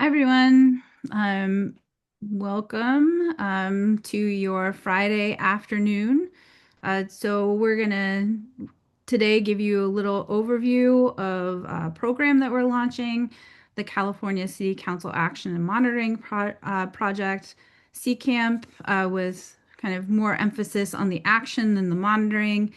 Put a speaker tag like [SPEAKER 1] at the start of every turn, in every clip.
[SPEAKER 1] Hi, everyone. Welcome to your Friday afternoon. So we're gonna today give you a little overview of a program that we're launching, the California City Council Action and Monitoring Project, CCAMP, with kind of more emphasis on the action than the monitoring.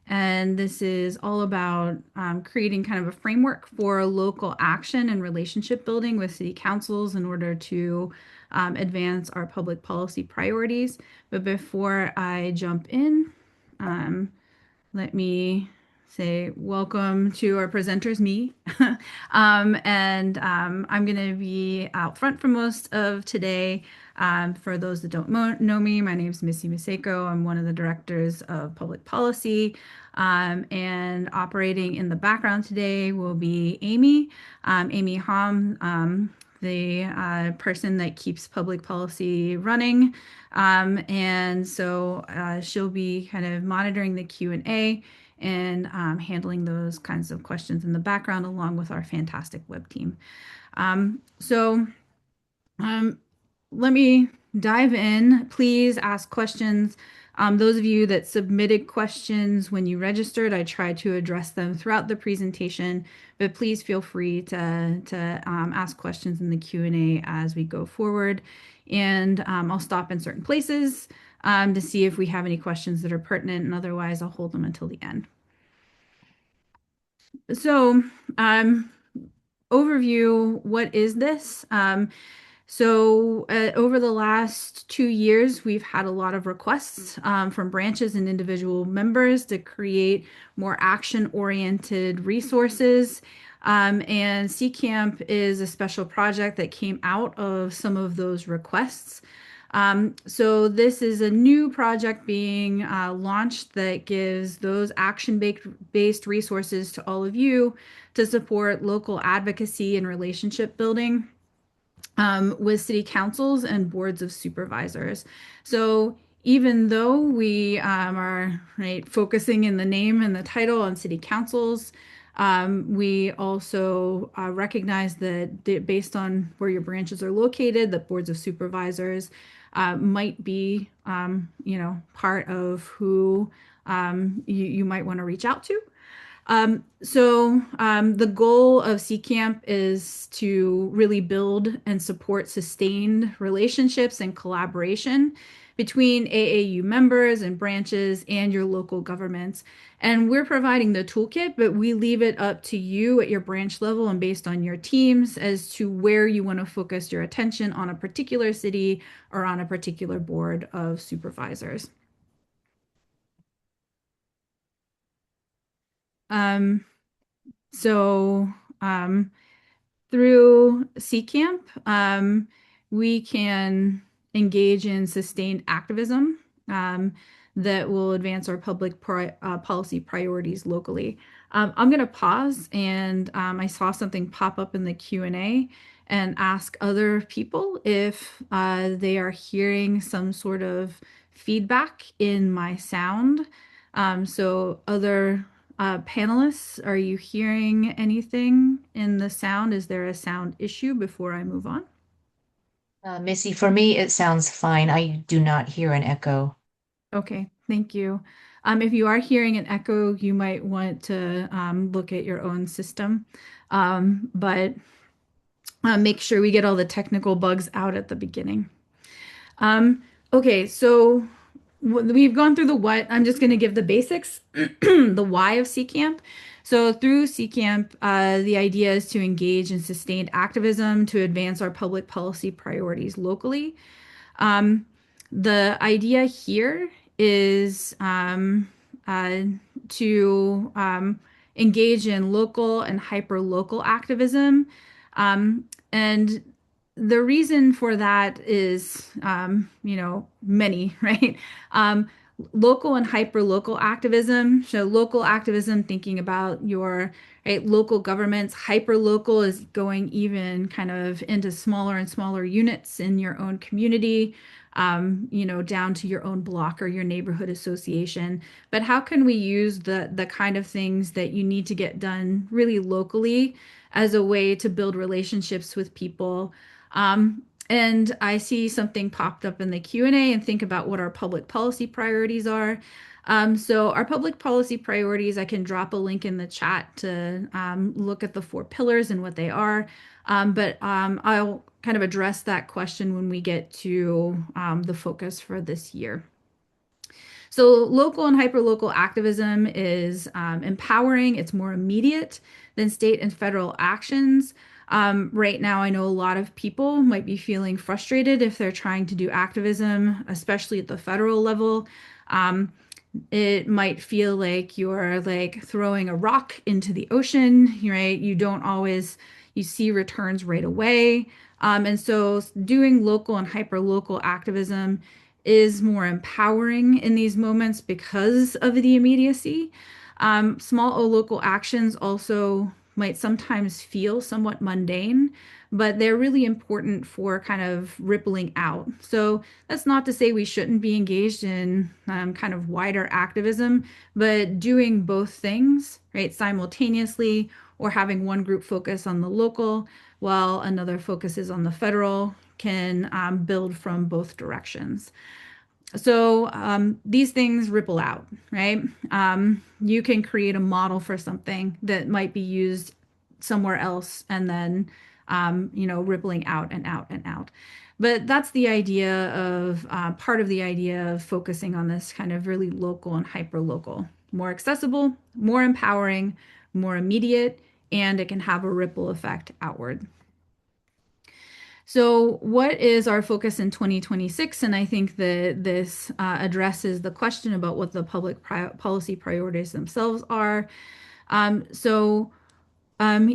[SPEAKER 1] And this is all about creating kind of a framework for local action and relationship building with city councils in order to advance our public policy priorities. But before I jump in, um, let me say welcome to our presenters, me. I'm going to be out front for most of today. For those that don't know me, my name is Missy Miseko. I'm one of the directors of public policy. And operating in the background today will be Amy, Amy Hom, the person that keeps public policy running. She'll be kind of monitoring the Q&A and handling those kinds of questions in the background along with our fantastic web team. Um, so um, Let me dive in. Please ask questions. Those of you that submitted questions when you registered, I tried to address them throughout the presentation, but please feel free to ask questions in the Q&A as we go forward. And I'll stop in certain places to see if we have any questions that are pertinent, and otherwise I'll hold them until the end. So, um, Overview, what is this? Over the last 2 years, we've had a lot of requests from branches and individual members to create more action-oriented resources. And CCAMP is a special project that came out of some of those requests. So this is a new project being launched that gives those action-based resources to all of you to support local advocacy and relationship building with city councils and boards of supervisors. So even though we are focusing in the name and the title on city councils, we also recognize that based on where your branches are located, that boards of supervisors might be, part of who you might want to reach out to. The goal of CCAMP is to really build and support sustained relationships and collaboration between AAU members and branches and your local governments. And we're providing the toolkit, but we leave it up to you at your branch level and based on your teams as to where you want to focus your attention on a particular city or on a particular board of supervisors. Um, so, um, Through CCAMP, we can engage in sustained activism that will advance our policy priorities locally. I'm going to pause, and I saw something pop up in the Q&A and ask other people if they are hearing some sort of feedback in my sound. Other panelists, are you hearing anything in the sound? Is there a sound issue before I move on?
[SPEAKER 2] Missy, for me, it sounds fine. I do not hear an echo.
[SPEAKER 1] Okay, thank you. If you are hearing an echo, you might want to look at your own system. But Make sure we get all the technical bugs out at the beginning. Um, okay, so we've gone through the what. I'm just going to give the basics, the why of CCAMP. So through CCAMP, the idea is to engage in sustained activism to advance our public policy priorities locally. Um, the idea here is uh, to engage in local and hyper-local activism. And the reason for that is, many, right? Um, Local and hyper-local activism. So local activism, thinking about your local governments. Hyper-local is going even kind of into smaller and smaller units in your own community, down to your own block or your neighborhood association. But how can we use the kind of things that you need to get done really locally as a way to build relationships with people. And I see something popped up in the Q&A and think about what our public policy priorities are. So our public policy priorities, I can drop a link in the chat to look at the four pillars and what they are. But I'll kind of address that question when we get to the focus for this year. So local and hyperlocal activism is empowering. It's more immediate than state and federal actions. Right now, I know a lot of people might be feeling frustrated if they're trying to do activism, especially at the federal level. Um, it might feel like you're like throwing a rock into the ocean, right? You don't always you see returns right away. And so doing local and hyper local activism is more empowering in these moments because of the immediacy. Small O local actions also might sometimes feel somewhat mundane, but they're really important for kind of rippling out. So that's not to say we shouldn't be engaged in kind of wider activism, but doing both things, right, simultaneously, or having one group focus on the local while another focuses on the federal can build from both directions. So these things ripple out, right? You can create a model for something that might be used somewhere else and then, rippling out and out and out. But that's the idea of part of the idea of focusing on this kind of really local and hyper local, more accessible, more empowering, more immediate, and it can have a ripple effect outward. So, what is our focus in 2026? And I think that this addresses the question about what the public policy priorities themselves are.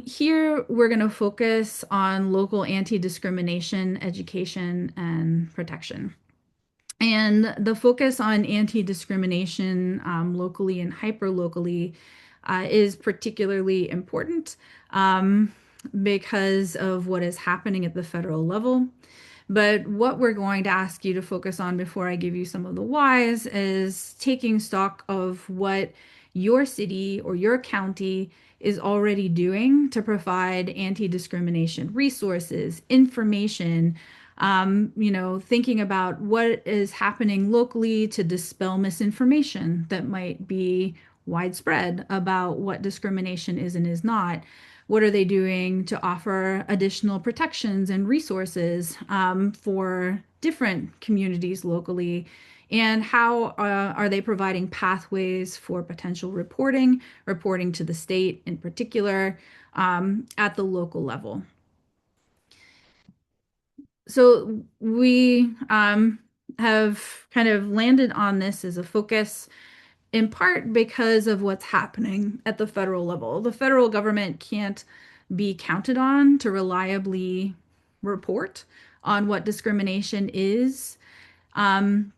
[SPEAKER 1] Here we're going to focus on local anti-discrimination, education, and protection. And the focus on anti-discrimination locally and hyper-locally is particularly important because of what is happening at the federal level. But what we're going to ask you to focus on before I give you some of the whys is taking stock of what your city or your county is already doing to provide anti-discrimination resources, information, thinking about what is happening locally to dispel misinformation that might be widespread about what discrimination is and is not. What are they doing to offer additional protections and resources for different communities locally? And how are they providing pathways for potential reporting to the state in particular at the local level? So we have kind of landed on this as a focus in part because of what's happening at the federal level. The federal government can't be counted on to reliably report on what discrimination is.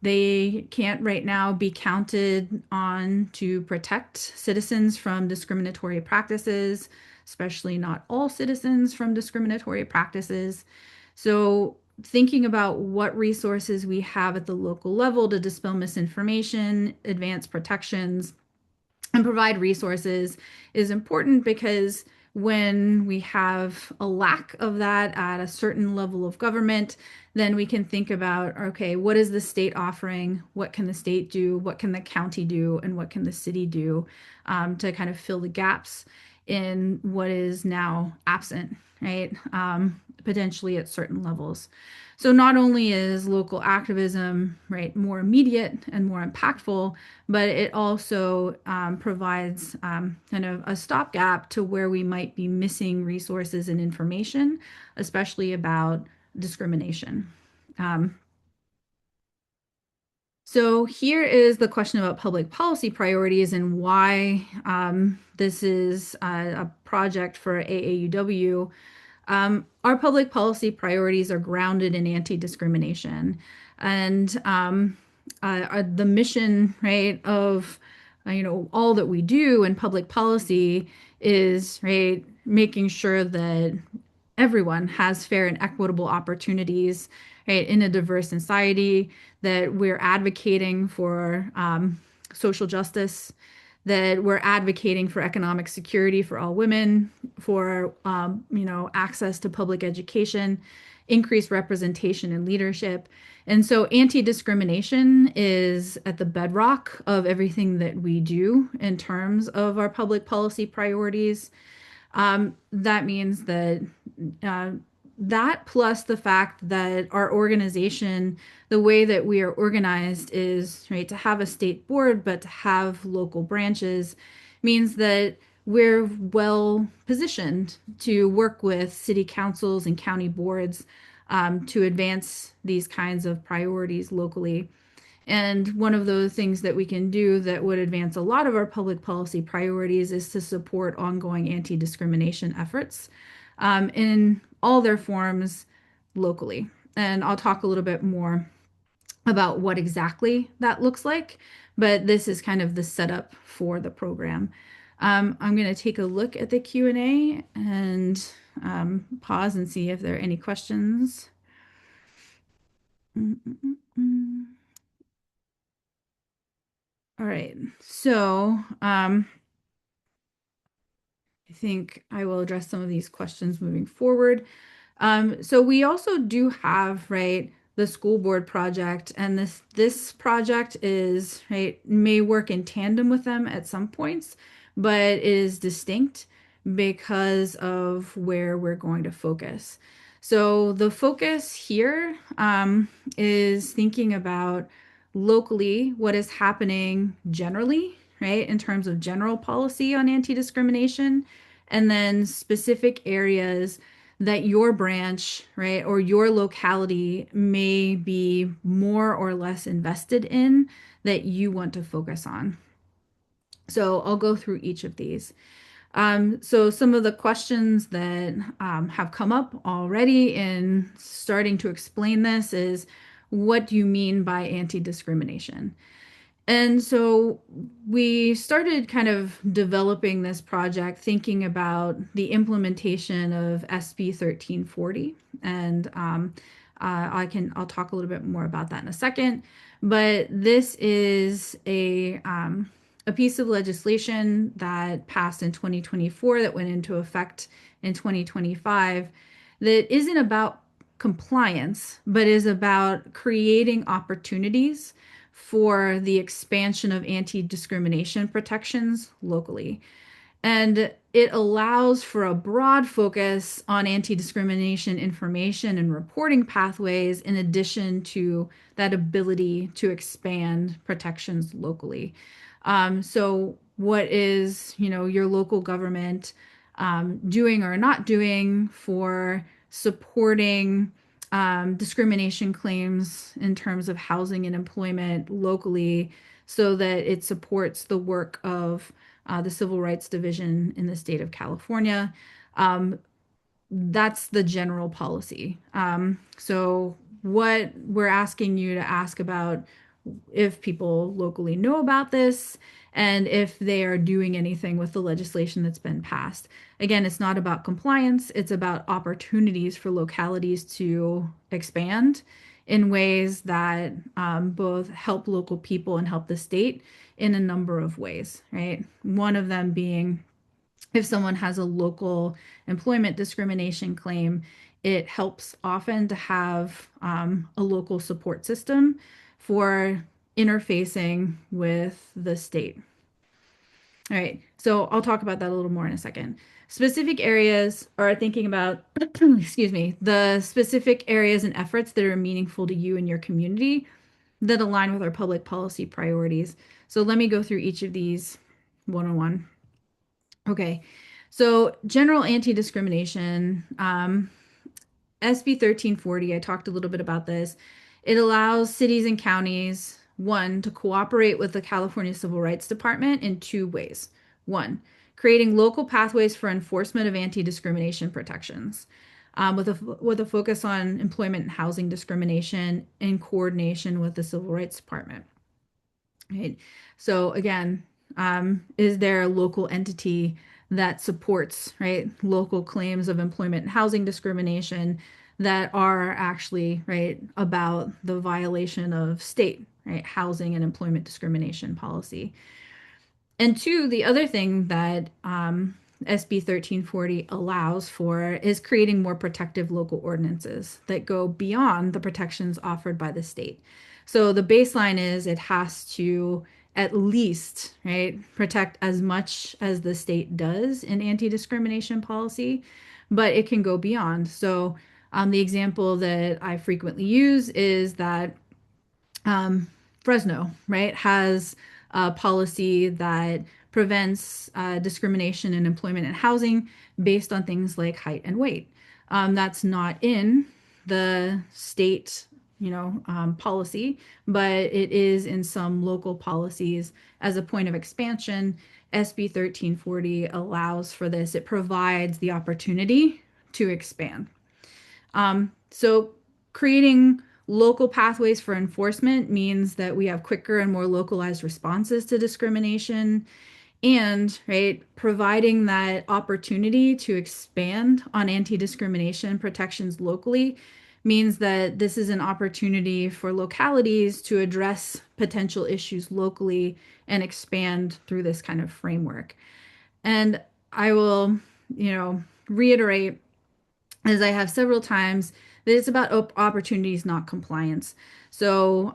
[SPEAKER 1] They can't right now be counted on to protect citizens from discriminatory practices, especially not all citizens from discriminatory practices. So, thinking about what resources we have at the local level to dispel misinformation, advance protections, and provide resources is important because when we have a lack of that at a certain level of government, then we can think about, okay, what is the state offering? What can the state do? What can the county do? And what can the city do to kind of fill the gaps in what is now absent, right? Potentially at certain levels. So not only is local activism, right, more immediate and more impactful, but it also provides kind of a stopgap to where we might be missing resources and information, especially about discrimination. So here is the question about public policy priorities and why this is a project for AAUW. Our public policy priorities are grounded in anti-discrimination, and the mission, right, of all that we do in public policy is right making sure that everyone has fair and equitable opportunities, right, in a diverse society, that we're advocating for social justice, that we're advocating for economic security for all women, for access to public education, increased representation and leadership. And so anti-discrimination is at the bedrock of everything that we do in terms of our public policy priorities. That means that uh, that plus the fact that our organization, the way that we are organized is right to have a state board, but to have local branches means that we're well positioned to work with city councils and county boards to advance these kinds of priorities locally. And one of those things that we can do that would advance a lot of our public policy priorities is to support ongoing anti discrimination efforts in all their forms locally. And I'll talk a little bit more about what exactly that looks like, but this is kind of the setup for the program. I'm going to take a look at the Q&A and pause and see if there are any questions. Mm -mm -mm -mm. All right. So I think I will address some of these questions moving forward. So we also do have, right, the school board project, and this project is, right, may work in tandem with them at some points, but is distinct because of where we're going to focus. So the focus here is thinking about locally what is happening generally, right, in terms of general policy on anti-discrimination, and then specific areas that your branch, right, or your locality may be more or less invested in that you want to focus on. So I'll go through each of these. So some of the questions that have come up already in starting to explain this is, what do you mean by anti-discrimination? And so we started kind of developing this project thinking about the implementation of SB 1340. And I'll talk a little bit more about that in a second. But this is a piece of legislation that passed in 2024 that went into effect in 2025 that isn't about compliance, but is about creating opportunities for the expansion of anti-discrimination protections locally. And it allows for a broad focus on anti-discrimination information and reporting pathways in addition to that ability to expand protections locally. So what is, your local government doing or not doing for supporting discrimination claims in terms of housing and employment locally so that it supports the work of the Civil Rights Division in the state of California. That's the general policy. So what we're asking you to ask about if people locally know about this and if they are doing anything with the legislation that's been passed. Again, it's not about compliance, it's about opportunities for localities to expand in ways that both help local people and help the state in a number of ways, right? One of them being if someone has a local employment discrimination claim, it helps often to have a local support system for interfacing with the state. All right, so I'll talk about that a little more in a second. Specific areas are thinking about, excuse me, the specific areas and efforts that are meaningful to you and your community that align with our public policy priorities. So let me go through each of these one on one. Okay, so general anti-discrimination, SB 1340, I talked a little bit about this. It allows cities and counties, one, to cooperate with the California Civil Rights Department in two ways. One, creating local pathways for enforcement of anti-discrimination protections, with a focus on employment and housing discrimination in coordination with the Civil Rights Department. Right. So again, is there a local entity that supports, right, local claims of employment and housing discrimination that are actually, right, about the violation of state, right, housing and employment discrimination policy? And two, the other thing that SB 1340 allows for is creating more protective local ordinances that go beyond the protections offered by the state. So the baseline is it has to at least, right, protect as much as the state does in anti-discrimination policy, but it can go beyond. So the example that I frequently use is that um, Fresno, right, has a policy that prevents discrimination in employment and housing based on things like height and weight. That's not in the state, policy, but it is in some local policies as a point of expansion. SB 1340 allows for this. It provides the opportunity to expand. So creating local pathways for enforcement means that we have quicker and more localized responses to discrimination. And, right, providing that opportunity to expand on anti-discrimination protections locally means that this is an opportunity for localities to address potential issues locally and expand through this kind of framework. And I will, reiterate, as I have several times, that it's about opportunities, not compliance. So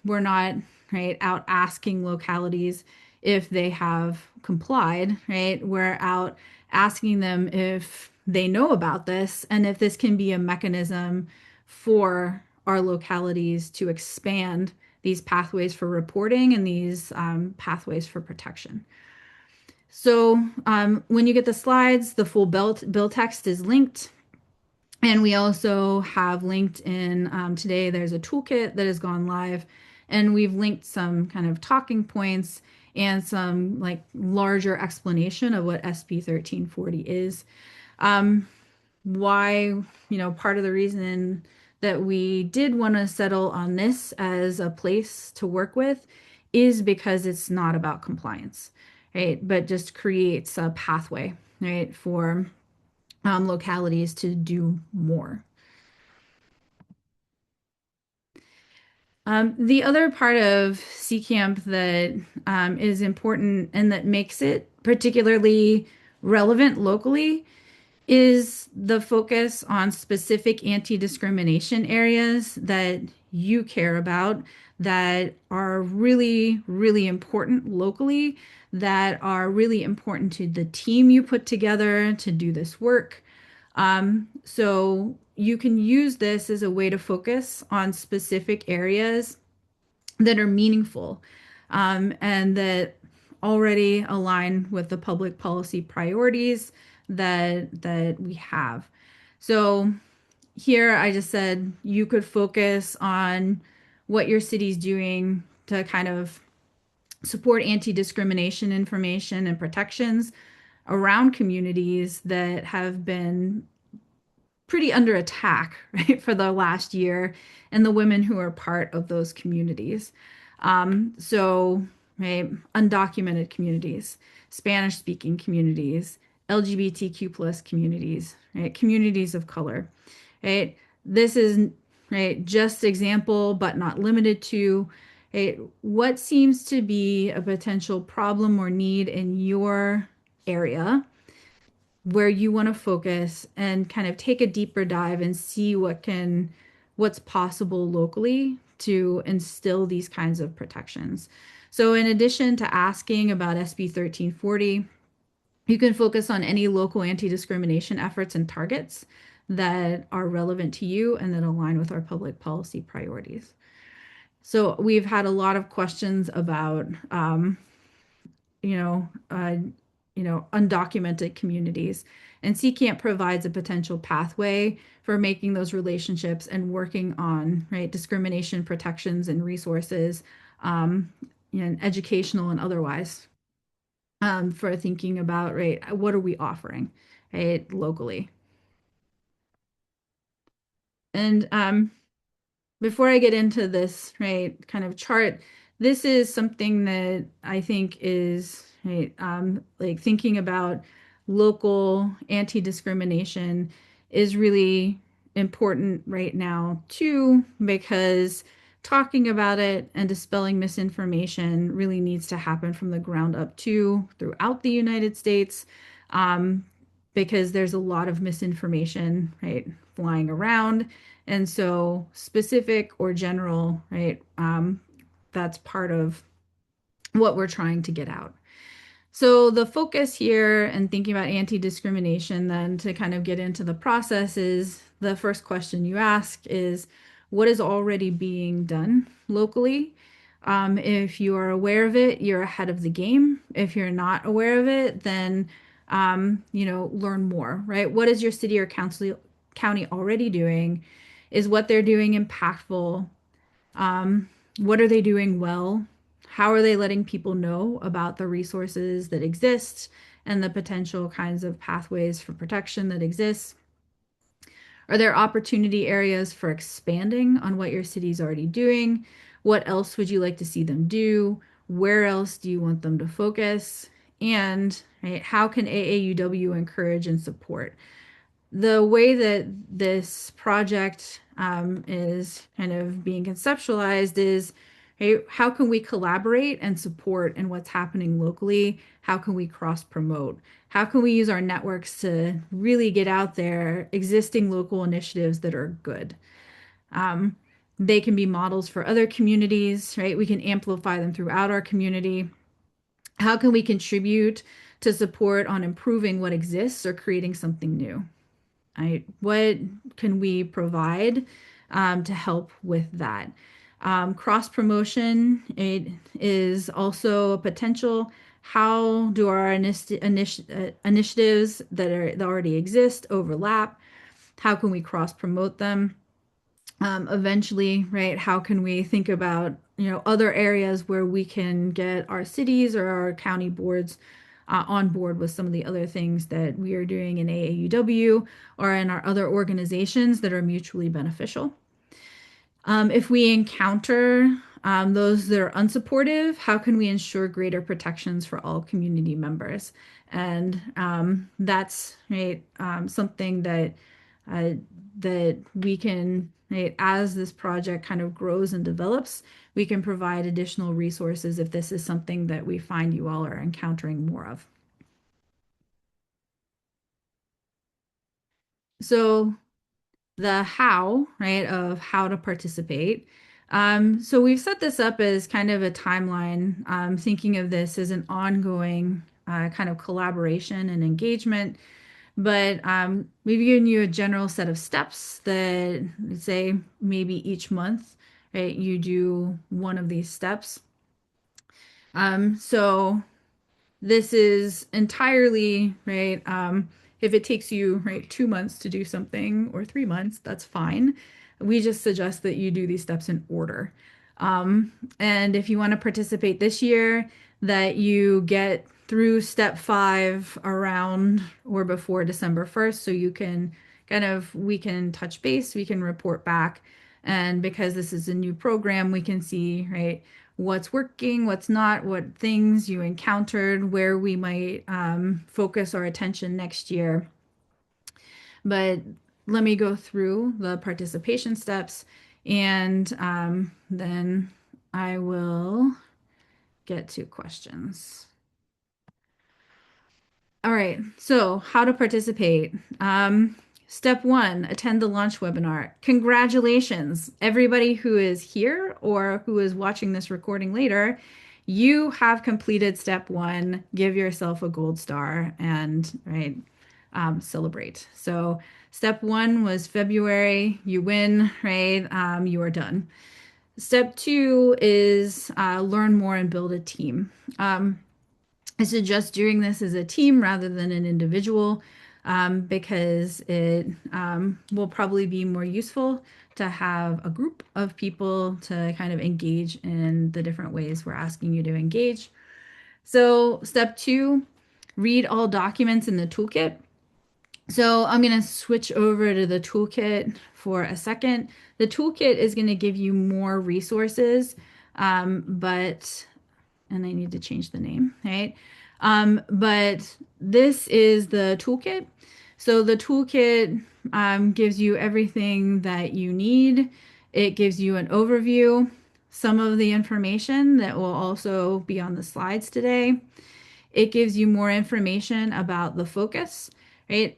[SPEAKER 1] we're not right out asking localities if they have complied, right? We're out asking them if they know about this and if this can be a mechanism for our localities to expand these pathways for reporting and these pathways for protection. So when you get the slides, the full bill text is linked. And we also have linked in today, there's a toolkit that has gone live, and we've linked some kind of talking points and some like larger explanation of what SB 1340 is. Um, why, part of the reason that we did want to settle on this as a place to work with is because it's not about compliance, right? But just creates a pathway, right, for localities to do more. The other part of CCAMP that is important and that makes it particularly relevant locally is the focus on specific anti-discrimination areas that you care about that are really, really important locally, that are really important to the team you put together to do this work. So you can use this as a way to focus on specific areas that are meaningful and that already align with the public policy priorities that we have. So here I just said you could focus on what your city's doing to kind of support anti-discrimination information and protections around communities that have been pretty under attack, right, for the last year, and the women who are part of those communities. So, right, undocumented communities, Spanish speaking communities, LGBTQ plus communities, right, communities of color, right? This is right, just example, but not limited to. Right, what seems to be a potential problem or need in your area where you want to focus and kind of take a deeper dive and see what's possible locally to instill these kinds of protections. So in addition to asking about SB 1340, you can focus on any local anti-discrimination efforts and targets that are relevant to you and that align with our public policy priorities. So we've had a lot of questions about you know, uh, undocumented communities. And CCAMP provides a potential pathway for making those relationships and working on, right, discrimination protections and resources, um, educational and otherwise, for thinking about, right, what are we offering, right, locally. And before I get into this, right, kind of chart, this is something that I think is, right, like thinking about local anti-discrimination is really important right now too, because talking about it and dispelling misinformation really needs to happen from the ground up too throughout the United States, um, because there's a lot of misinformation, right, flying around. And so specific or general, right, that's part of what we're trying to get out. So the focus here and thinking about anti-discrimination, then to kind of get into the process is the first question you ask is what is already being done locally? If you are aware of it, you're ahead of the game. If you're not aware of it, then learn more, right? What is your city or council county already doing? Is what they're doing impactful? What are they doing well? How are they letting people know about the resources that exist and the potential kinds of pathways for protection that exist? Are there opportunity areas for expanding on what your city's already doing? What else would you like to see them do? Where else do you want them to focus? And right, how can AAUW encourage and support? The way that this project is kind of being conceptualized is, hey, how can we collaborate and support in what's happening locally? How can we cross promote? How can we use our networks to really get out there existing local initiatives that are good? Um, they can be models for other communities, right? We can amplify them throughout our community. How can we contribute to support on improving what exists or creating something new? Right? What can we provide to help with that? Cross promotion, it is also a potential. How do our initiatives that already exist overlap? How can we cross promote them? Eventually, right? How can we think about other areas where we can get our cities or our county boards on board with some of the other things that we are doing in AAUW or in our other organizations that are mutually beneficial. If we encounter those that are unsupportive, how can we ensure greater protections for all community members? And that's right, something uh, that we can, right, as this project kind of grows and develops, we can provide additional resources if this is something that we find you all are encountering more of. So the how, right, of how to participate. So we've set this up as kind of a timeline, thinking of this as an ongoing kind of collaboration and engagement. But we've given you a general set of steps that say maybe each month, right, you do one of these steps. So this is entirely right. If it takes you right 2 months to do something or 3 months, that's fine. We just suggest that you do these steps in order. And if you want to participate this year, that you get through step 5 around or before December 1st, so you can we can touch base, we can report back. And because this is a new program, we can see, right, what's working, what's not, what things you encountered, where we might focus our attention next year. But let me go through the participation steps and then I will get to questions. All right, so how to participate. Step 1, attend the launch webinar. Congratulations, everybody who is here or who is watching this recording later. You have completed step 1. Give yourself a gold star and right, celebrate. So step 1 was February. You win, right? You are done. Step 2 is learn more and build a team. I suggest doing this as a team rather than an individual because it will probably be more useful to have a group of people to kind of engage in the different ways we're asking you to engage. So, step 2, read all documents in the toolkit. So, I'm going to switch over to the toolkit for a second. The toolkit is going to give you more resources, but and I need to change the name, right? But this is the toolkit. So the toolkit gives you everything that you need. It gives you an overview, some of the information that will also be on the slides today. It gives you more information about the focus, right?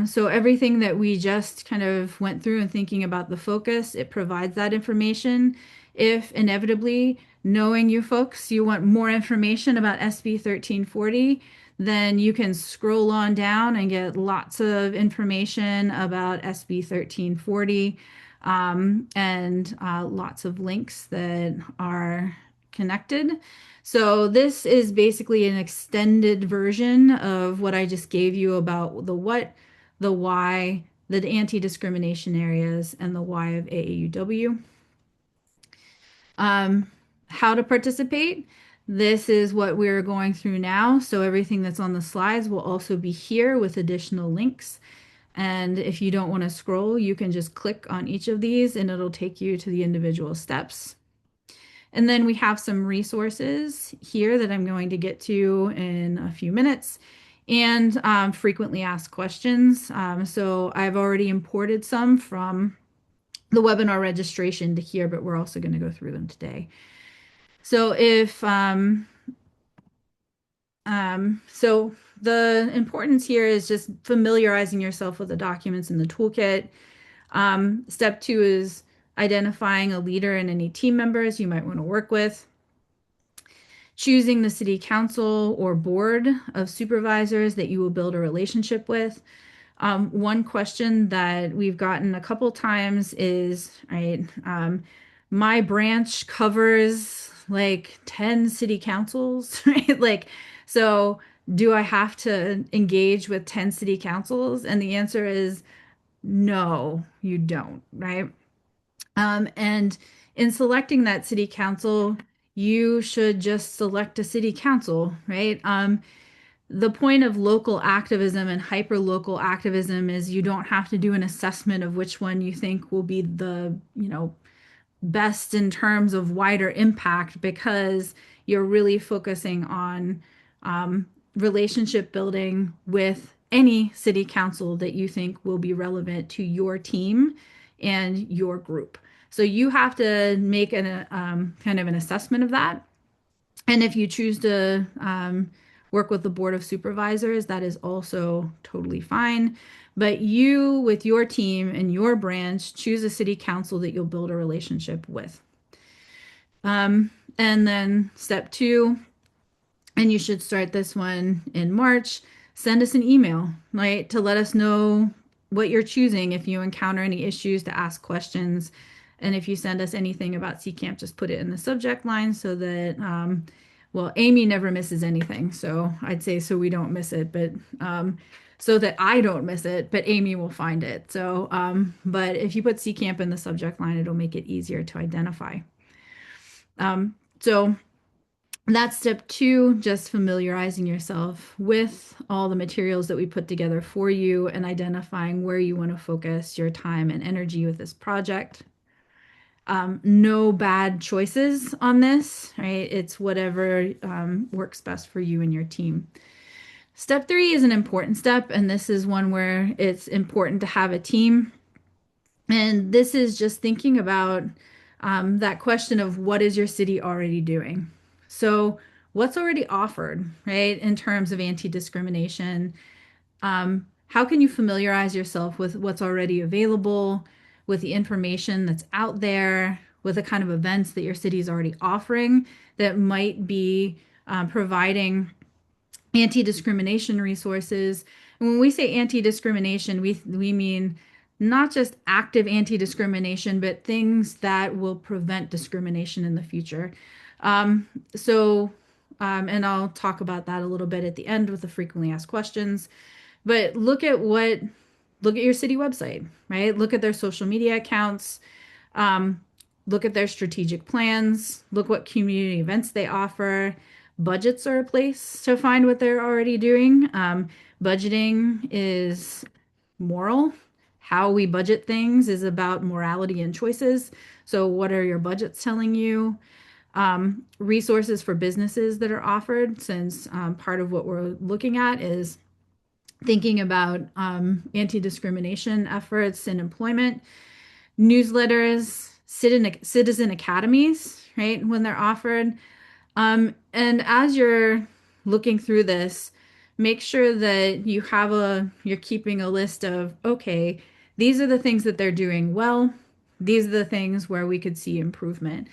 [SPEAKER 1] So everything that we just kind of went through and thinking about the focus, it provides that information. If inevitably, knowing you folks, you want more information about SB 1340, then you can scroll on down and get lots of information about SB 1340 and lots of links that are connected. So this is basically an extended version of what I just gave you about the what, the why, the anti-discrimination areas, and the why of AAUW. Um, how to participate. This is what we're going through now. So everything that's on the slides will also be here with additional links. And if you don't want to scroll, you can just click on each of these and it'll take you to the individual steps. And then we have some resources here that I'm going to get to in a few minutes and frequently asked questions. So I've already imported some from the webinar registration to here, but we're also going to go through them today. So so the importance here is just familiarizing yourself with the documents in the toolkit. Step two is identifying a leader and any team members you might want to work with. Choosing the city council or board of supervisors that you will build a relationship with. One question that we've gotten a couple times is, right, my branch covers like 10 city councils, right? Like, so do I have to engage with 10 city councils? And the answer is no, you don't, right? And in selecting that city council, you should just select a city council, right? The point of local activism and hyper local activism is you don't have to do an assessment of which one you think will be the, best in terms of wider impact because you're really focusing on relationship building with any city council that you think will be relevant to your team and your group. So you have to make an kind of an assessment of that. And if you choose to work with the board of supervisors, that is also totally fine. But you, with your team and your branch, choose a city council that you'll build a relationship with. And then step two, and you should start this one in March, send us an email, right, to let us know what you're choosing if you encounter any issues to ask questions. And if you send us anything about CCAMP, just put it in the subject line so that, well, Amy never misses anything. So I'd say so we don't miss it, but so that I don't miss it, but Amy will find it. So, but if you put CCAMP in the subject line, it'll make it easier to identify. So that's step two, just familiarizing yourself with all the materials that we put together for you and identifying where you want to focus your time and energy with this project. No bad choices on this, right? It's whatever works best for you and your team. Step three is an important step, and this is one where it's important to have a team. And this is just thinking about that question of what is your city already doing? So, what's already offered, right, in terms of anti-discrimination? How can you familiarize yourself with what's already available, with the information that's out there, with the kind of events that your city is already offering that might be providing anti-discrimination resources? And when we say anti-discrimination, we mean not just active anti-discrimination, but things that will prevent discrimination in the future. Um, so, and I'll talk about that a little bit at the end with the frequently asked questions. But look at your city website, right? Look at their social media accounts. Um, Look at their strategic plans. Look what community events they offer. Budgets are a place to find what they're already doing. Budgeting is moral. How we budget things is about morality and choices. So, what are your budgets telling you? Resources for businesses that are offered, since part of what we're looking at is thinking about anti discrimination efforts in employment, newsletters, citizen academies, right, when they're offered. And as you're looking through this, make sure that you're keeping a list of, okay, these are the things that they're doing well. These are the things where we could see improvement.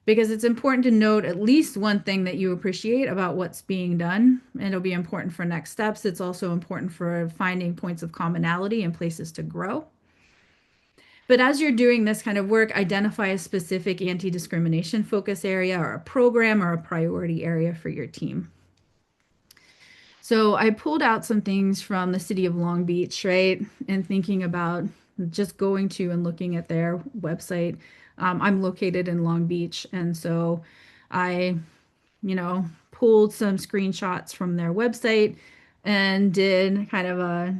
[SPEAKER 1] Because it's important to note at least one thing that you appreciate about what's being done. It'll be important for next steps. It's also important for finding points of commonality and places to grow. But as you're doing this kind of work, identify a specific anti-discrimination focus area or a program or a priority area for your team. So I pulled out some things from the city of Long Beach, right? And thinking about just going to and looking at their website. I'm located in Long Beach, and so I, pulled some screenshots from their website and did kind of a,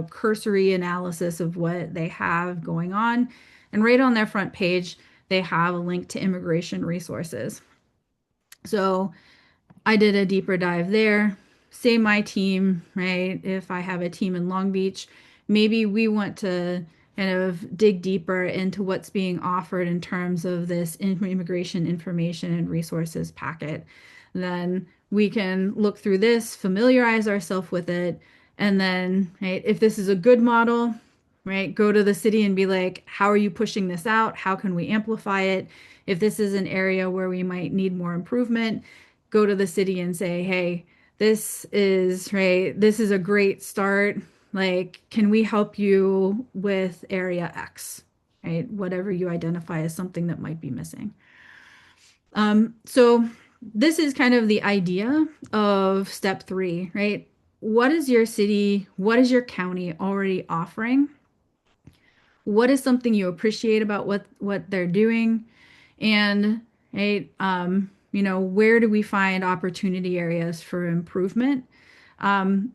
[SPEAKER 1] cursory analysis of what they have going on. And right on their front page, they have a link to immigration resources. So I did a deeper dive there. Say my team, right? If I have a team in Long Beach, maybe we want to kind of dig deeper into what's being offered in terms of this immigration information and resources packet. Then we can look through this, familiarize ourselves with it, and then, right, if this is a good model, right, go to the city and be like, how are you pushing this out? How can we amplify it? If this is an area where we might need more improvement, go to the city and say, hey, this is right, this is a great start. Like, can we help you with area X? Right? Whatever you identify as something that might be missing. So this is kind of the idea of step three, right? What is your city, what is your county already offering? What is something you appreciate about what they're doing? And right, where do we find opportunity areas for improvement?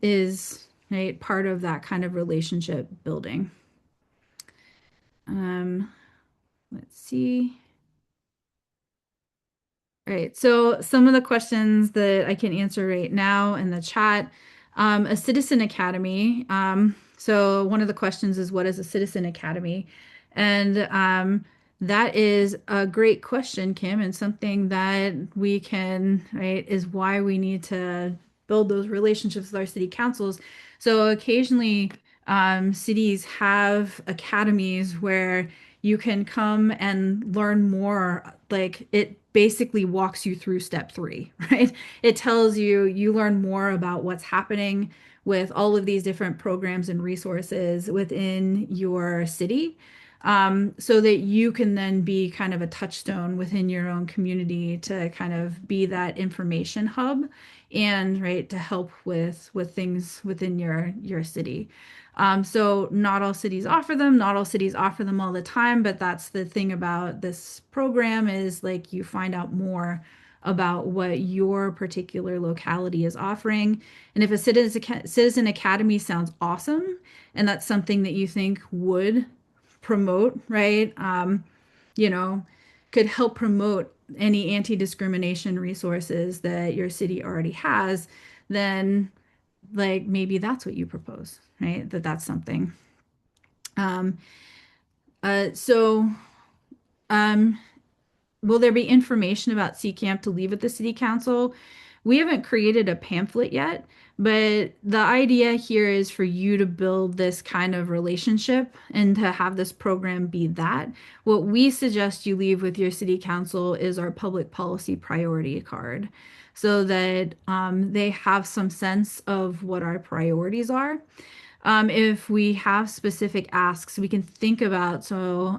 [SPEAKER 1] Is right part of that kind of relationship building. Um, let's see. Right. So some of the questions that I can answer right now in the chat, a citizen academy. So one of the questions is, what is a citizen academy? And that is a great question, Kim, and something that we can, right, is why we need to build those relationships with our city councils. So occasionally, cities have academies where you can come and learn more. Like it basically walks you through step three, right? It tells you, you learn more about what's happening with all of these different programs and resources within your city. So that you can then be kind of a touchstone within your own community to kind of be that information hub and right to help with things within your city. So not all cities offer them, not all cities offer them all the time, but that's the thing about this program is like you find out more about what your particular locality is offering. And if a citizen academy sounds awesome, and that's something that you think would promote, right? You know, could help promote any anti-discrimination resources that your city already has, then like maybe that's what you propose, right? That's something. Um, so, um, will there be information about CCAMP to leave at the city council? We haven't created a pamphlet yet, but the idea here is for you to build this kind of relationship and to have this program be that. What we suggest you leave with your city council is our public policy priority card so that they have some sense of what our priorities are. If we have specific asks, we can think about. So,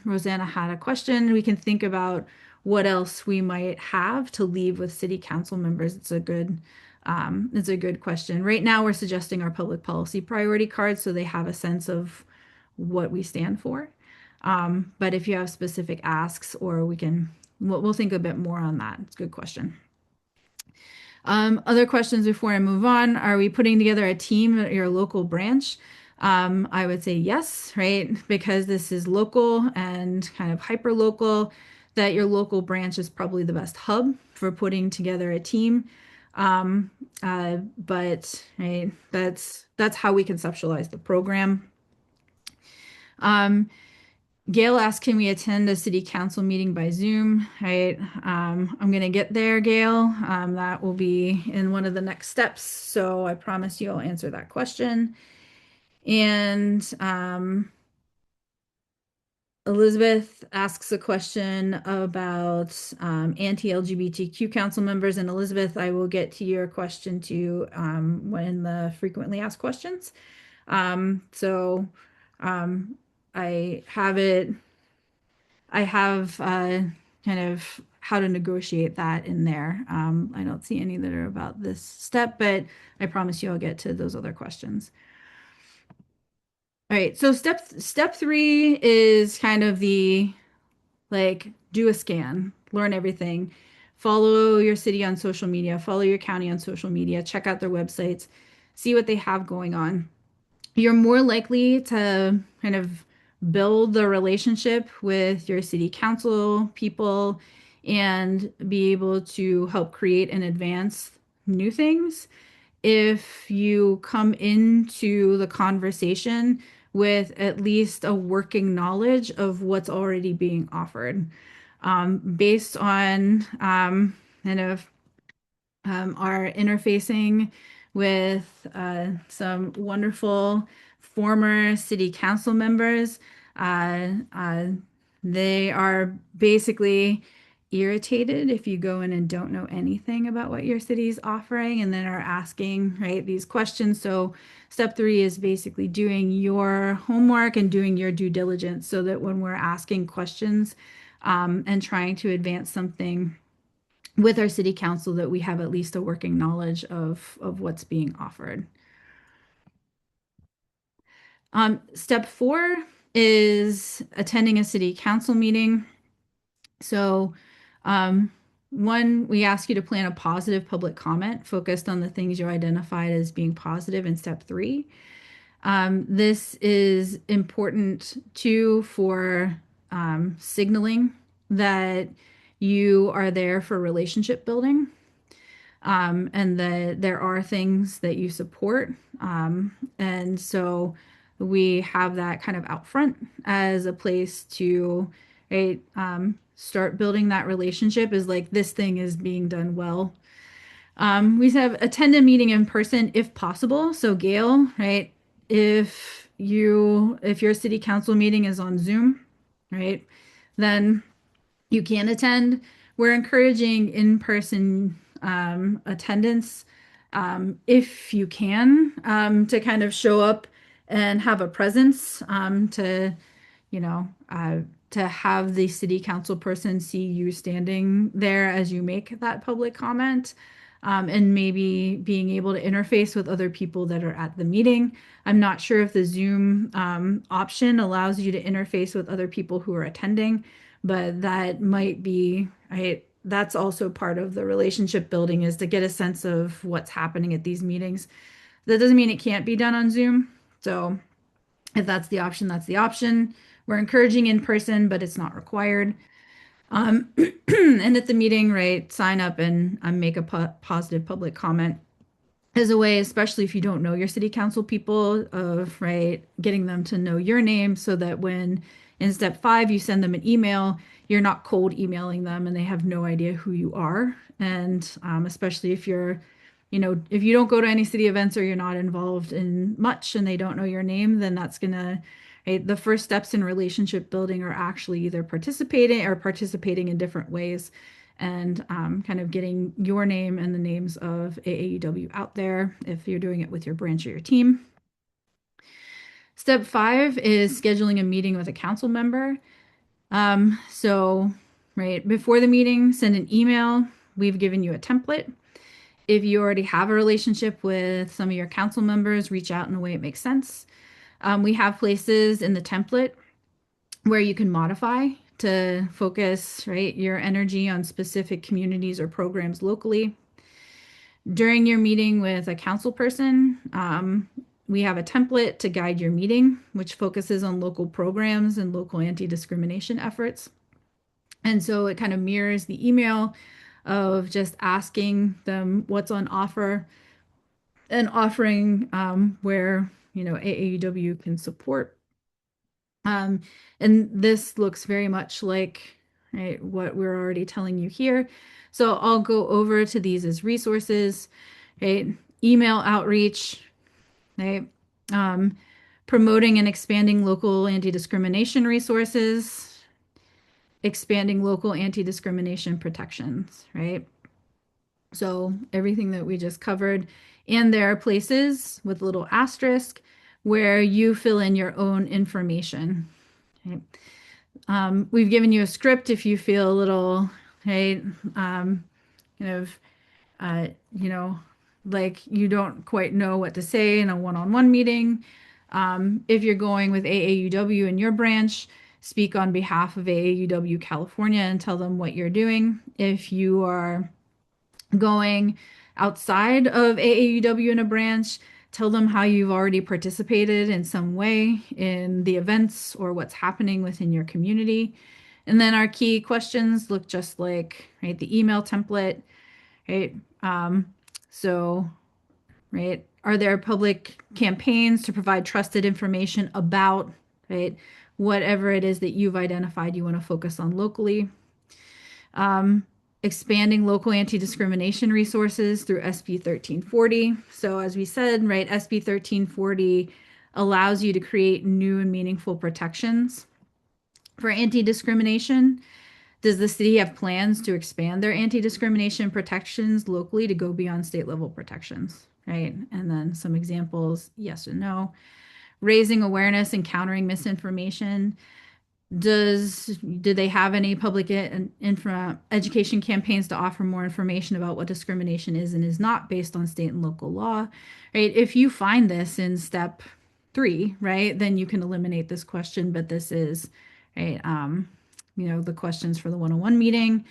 [SPEAKER 1] Rosanna had a question. We can think about what else we might have to leave with city council members. It's a good question. Right now, we're suggesting our public policy priority cards so they have a sense of what we stand for. But if you have specific asks, or we'll think a bit more on that. It's a good question. Other questions before I move on. Are we putting together a team at your local branch? I would say yes, right? Because this is local and kind of hyper local, that your local branch is probably the best hub for putting together a team. But right, that's how we conceptualize the program. Um, Gail asked, can we attend a city council meeting by Zoom? Right. I'm going to get there, Gail. That will be in one of the next steps. So I promise you I'll answer that question. And Elizabeth asks a question about anti-LGBTQ council members. And Elizabeth, I will get to your question too when the frequently asked questions. So I have it I have kind of how to negotiate that in there. I don't see any that are about this step, but I promise you I'll get to those other questions. All right, so step three is kind of the like do a scan, learn everything, follow your city on social media, follow your county on social media, check out their websites, see what they have going on. You're more likely to kind of build the relationship with your city council people and be able to help create and advance new things if you come into the conversation with at least a working knowledge of what's already being offered. Based on kind of are interfacing with some wonderful former city council members. Uh, uh, they are basically irritated if you go in and don't know anything about what your city's offering and then are asking, right, these questions. So step three is basically doing your homework and doing your due diligence so that when we're asking questions and trying to advance something with our city council that we have at least a working knowledge of what's being offered. Step four is attending a city council meeting. So, um, one, we ask you to plan a positive public comment focused on the things you identified as being positive in step three. This is important too for signaling that you are there for relationship building and that there are things that you support. And so we have that kind of out front as a place to right, start building that relationship is like this thing is being done well. We have attend a meeting in person if possible. So Gail, right, if your city council meeting is on Zoom, right, then you can attend. We're encouraging in-person attendance if you can to kind of show up and have a presence to, you know, to have the city council person see you standing there as you make that public comment. And maybe being able to interface with other people that are at the meeting. I'm not sure if the Zoom option allows you to interface with other people who are attending, but that might be, that's also part of the relationship building is to get a sense of what's happening at these meetings. That doesn't mean it can't be done on Zoom. So if that's the option, that's the option. We're encouraging in person, but it's not required. Um, and at the meeting, right, sign up and make a positive public comment as a way, especially if you don't know your city council people, of right, getting them to know your name so that when in step five you send them an email, you're not cold emailing them and they have no idea who you are. And especially if you're, if you don't go to any city events or you're not involved in much and they don't know your name, then that's gonna, right, the first steps in relationship building are actually either participating in different ways and kind of getting your name and the names of AAUW out there if you're doing it with your branch or your team. Step five is scheduling a meeting with a council member. So, right before the meeting, send an email. We've given you a template. If you already have a relationship with some of your council members, reach out in a way it makes sense. We have places in the template where you can modify to focus, right, your energy on specific communities or programs locally. During your meeting with a council person, we have a template to guide your meeting, which focuses on local programs and local anti-discrimination efforts. And so it kind of mirrors the email of just asking them what's on offer and offering where, AAUW can support. Um, and this looks very much like, right, what we're already telling you here. So I'll go over to these as resources, right? Email outreach, right? Um, Promoting and expanding local anti-discrimination resources, expanding local anti-discrimination protections, right? So everything that we just covered. And there are places with a little asterisk where you fill in your own information. Okay. We've given you a script if you feel a little, hey, kind of, uh, you know, like you don't quite know what to say in a one-on-one meeting. If you're going with AAUW in your branch, speak on behalf of AAUW California and tell them what you're doing. If you are going outside of AAUW in a branch, tell them how you've already participated in some way in the events or what's happening within your community. And then our key questions look just like, right, the email template, right? Um, so, right, are there public campaigns to provide trusted information about, right, whatever it is that you've identified you want to focus on locally? um, Expanding local anti-discrimination resources through SB 1340. So as we said, right, SB 1340 allows you to create new and meaningful protections for anti-discrimination. Does the city have plans to expand their anti-discrimination protections locally to go beyond state level protections? Right. And then some examples, yes and no. Raising awareness and countering misinformation. Do they have any public education campaigns to offer more information about what discrimination is and is not based on state and local law? Right? If you find this in step 3, right, then you can eliminate this question. But this is right, the questions for the 101 meeting.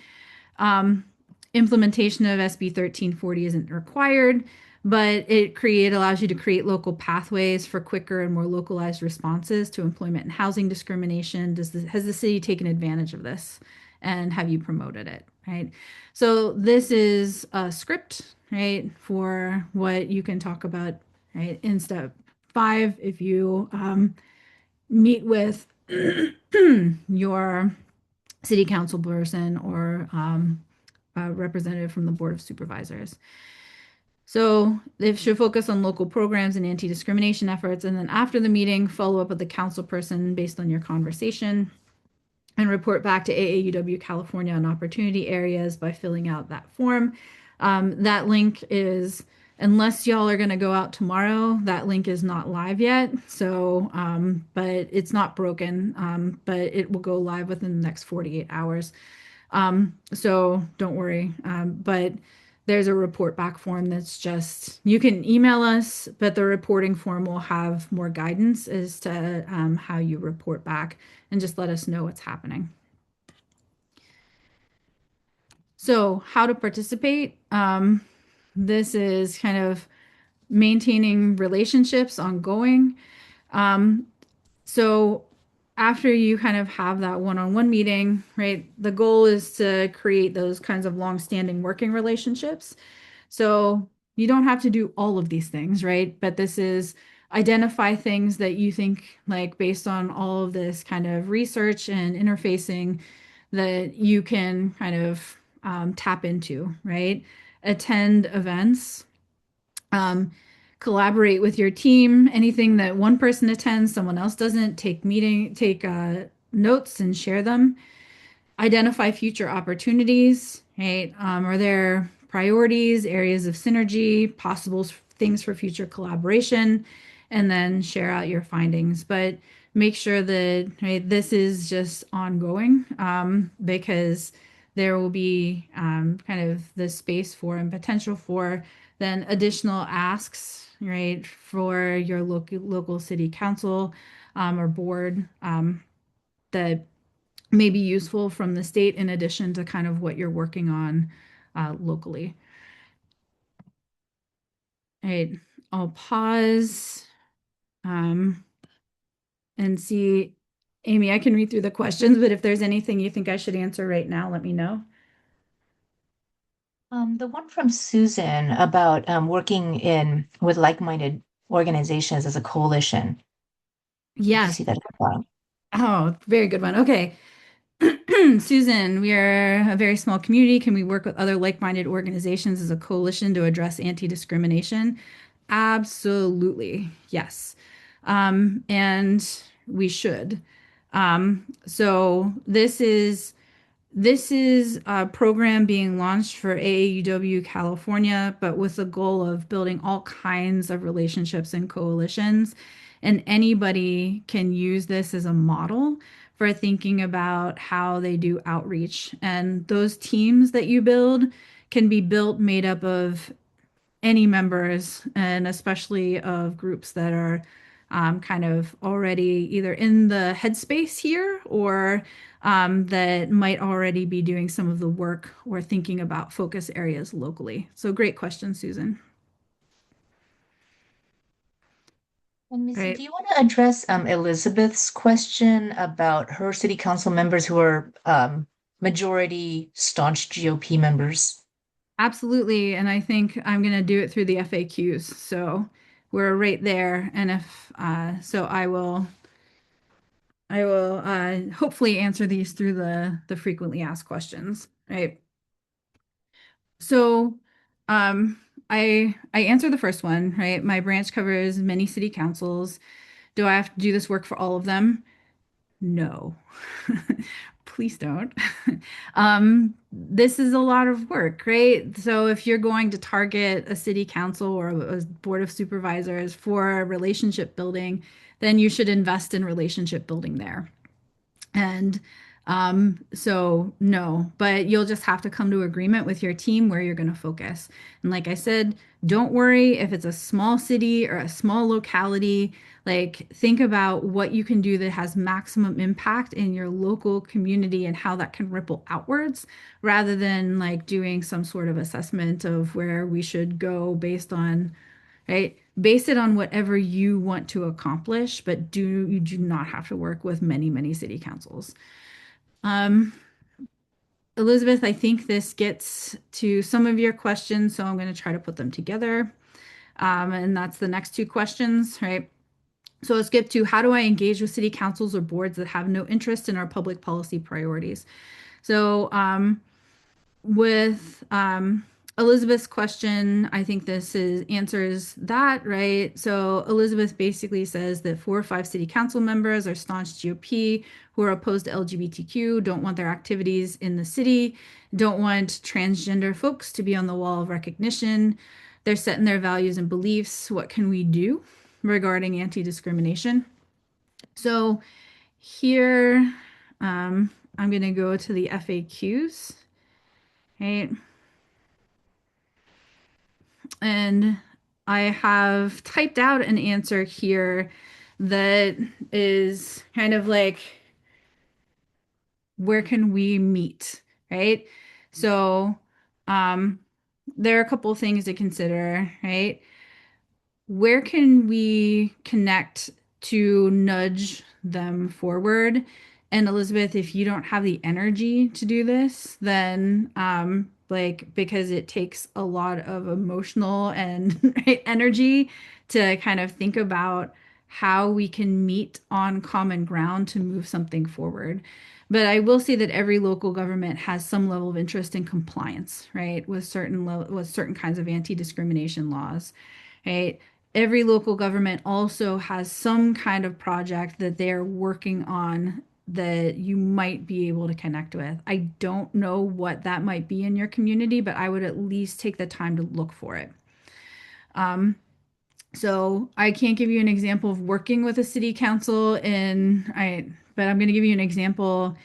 [SPEAKER 1] Um, Implementation of SB 1340 isn't required, but it allows you to create local pathways for quicker and more localized responses to employment and housing discrimination. Has the city taken advantage of this, and have you promoted it? Right. So this is a script, right, for what you can talk about, right, in step 5 if you meet with your city council person or a representative from the Board of Supervisors. So they should focus on local programs and anti-discrimination efforts. And then after the meeting, follow up with the council person based on your conversation and report back to AAUW California on opportunity areas by filling out that form. That link is, unless y'all are going to go out tomorrow, that link is not live yet. So, but it's not broken, but it will go live within the next 48 hours. So don't worry. But there's a report back form that's just, you can email us, but the reporting form will have more guidance as to how you report back and just let us know what's happening. So, how to participate? This is kind of maintaining relationships ongoing. Um, So after you kind of have that one-on-one meeting, right, the goal is to create those kinds of long-standing working relationships. So you don't have to do all of these things, right? But this is identify things that you think, like based on all of this kind of research and interfacing, that you can kind of tap into, right? Attend events, um, collaborate with your team. Anything that one person attends, someone else doesn't. Take notes and share them. Identify future opportunities. Right? Are there priorities, areas of synergy, possible things for future collaboration, and then share out your findings. But make sure that, right, this is just ongoing, because there will be kind of the space for and potential for then additional asks, right, for your local city council or board, that may be useful from the state in addition to kind of what you're working on locally. All right, I'll pause um, and see. Amy, I can read through the questions, but if there's anything you think I should answer right now, let me know.
[SPEAKER 2] The one from Susan about working in with like-minded organizations as a coalition. Did you
[SPEAKER 1] Yes.
[SPEAKER 2] see that at the bottom?
[SPEAKER 1] Oh, very good one. Okay. Susan, we are a very small community. Can we work with other like-minded organizations as a coalition to address anti-discrimination? Absolutely. Yes. And we should. So this is a program being launched for AAUW California, but with the goal of building all kinds of relationships and coalitions. And anybody can use this as a model for thinking about how they do outreach. And those teams that you build can be built made up of any members, and especially of groups that are kind of already either in the headspace here or that might already be doing some of the work or thinking about focus areas locally. So great question, Susan.
[SPEAKER 2] And Missy,
[SPEAKER 1] Right.
[SPEAKER 2] do you want to address Elizabeth's question about her city council members who are majority staunch GOP members?
[SPEAKER 1] Absolutely. And I think I'm going to do it through the FAQs. So we're right there. And if so, I will hopefully answer these through the frequently asked questions. Right. So, I answered the first one, right? My branch covers many city councils. Do I have to do this work for all of them? No. Please don't. This is a lot of work, right? So if you're going to target a city council or a board of supervisors for relationship building, then you should invest in relationship building there. And so no, but you'll just have to come to agreement with your team where you're going to focus. And like I said, don't worry if it's a small city or a small locality. Like think about what you can do that has maximum impact in your local community and how that can ripple outwards rather than like doing some sort of assessment of where we should go based on, right? Base it on whatever you want to accomplish, but you do not have to work with many, many city councils. Um, Elizabeth, I think this gets to some of your questions, so I'm going to try to put them together. And that's the next two questions, right? So let's get to how do I engage with city councils or boards that have no interest in our public policy priorities? So, with Elizabeth's question, I think this is answers that, right? So Elizabeth basically says that 4 or 5 city council members are staunch GOP who are opposed to LGBTQ, don't want their activities in the city, don't want transgender folks to be on the wall of recognition. They're set in their values and beliefs. What can we do regarding anti-discrimination? So here, I'm going to go to the FAQs, right? And I have typed out an answer here that is kind of like, where can we meet? Right? So, um, there are a couple of things to consider, right? Where can we connect to nudge them forward? And Elizabeth, if you don't have the energy to do this, then like because it takes a lot of emotional and energy to kind of think about how we can meet on common ground to move something forward. But I will say that every local government has some level of interest in compliance, right, with certain kinds of anti-discrimination laws, right? Every local government also has some kind of project that they're working on that you might be able to connect with. I don't know what that might be in your community, but I would at least take the time to look for it. Um, so I can't give you an example of working with a city council but I'm going to give you an example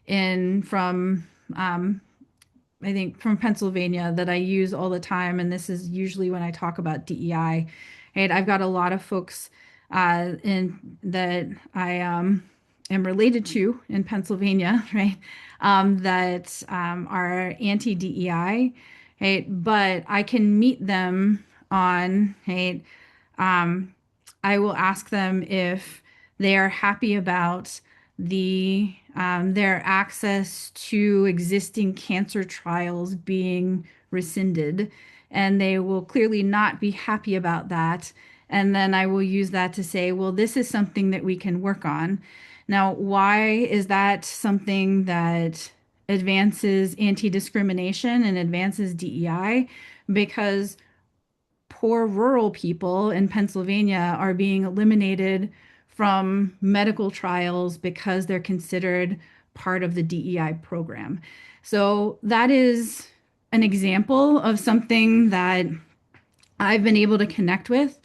[SPEAKER 1] in from I think from Pennsylvania that I use all the time, and this is usually when I talk about DEI. Right, I've got a lot of folks in that I am related to in Pennsylvania, right? That are anti-DEI, right? But I can meet them on, right? Um, I will ask them if they are happy about their access to existing cancer trials being rescinded, and they will clearly not be happy about that. And then I will use that to say, well, this is something that we can work on. Now, why is that something that advances anti-discrimination and advances DEI? Because poor rural people in Pennsylvania are being eliminated from medical trials because they're considered part of the DEI program. So that is an example of something that I've been able to connect with